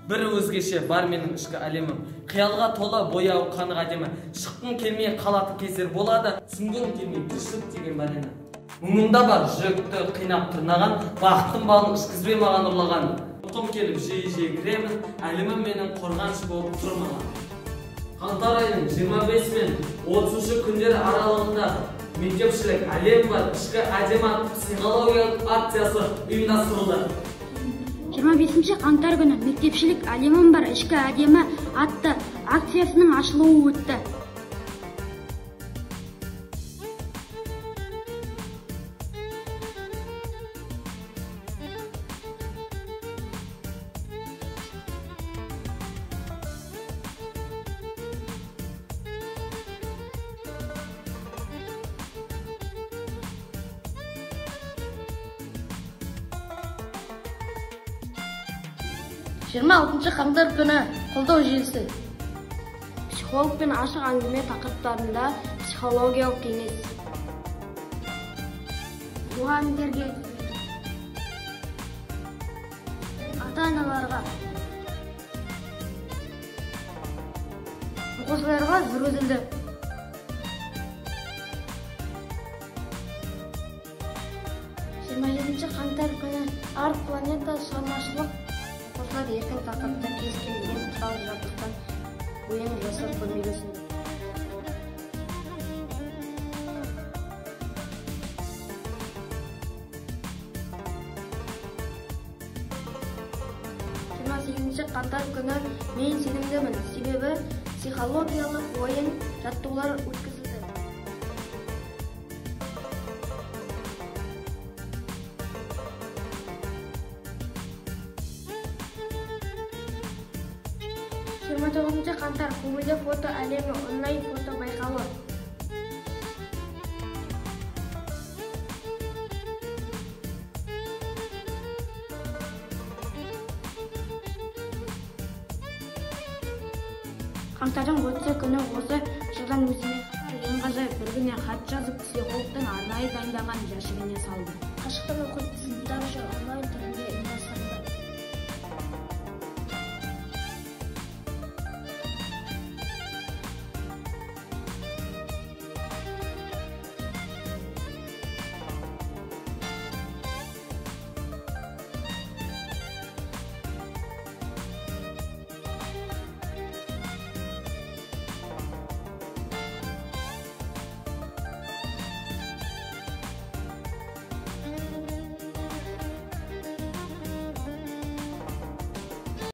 бір өзгеше бар менің ішкі әлемім. Қиялға тола бояу қанық әдемі. Шыққым келмей қалатын кездер болады, түсінгім келмей тіршілік деген бәлені. Мұңымда бар жүректі қинап тырнаған, бақыттың балын ішкізбей маған ұрлаған. Ұйқым келіп жиі кіремін, әлемім менің қорғаныш болып тұр маған. Қаңтар айының 25 мен 30 күндері аралығында мектепшілік әлем бар ішкі әдемі атты психологиялық акциясы ұйымдастырылды. 25 қаңтар күні мектепшілік әлемім бар ішкі әдемі атты акциясының ашылуы өтті. қаңтар күні қолдау желісі. Психолог пен ашық әңгіме тақырыптарында психологиялық кеңес. Мұғалімдерге, ата-аналарға, оқушыларға жүргізілді. 27 қаңтар күні Арт планета шығармашылық оқушылар еркін тақырыпта кез келген құрал жабдықтан ойын жасап көрмеге ұсынды. 28 қаңтар күні мен сенімдімін, себебі психологиялық ойын жаттығулар өткізілді. 29 қаңтар көңілді фото әлемі онлайн фото байқауы. Қаңтардың 30 күні осы жылдан өзіне ең ғажайып бір күніне хат жазып психологтың арнайы дайындаған жәшігіне салды. Қашықтан оқитын сыныптар үшін онлайн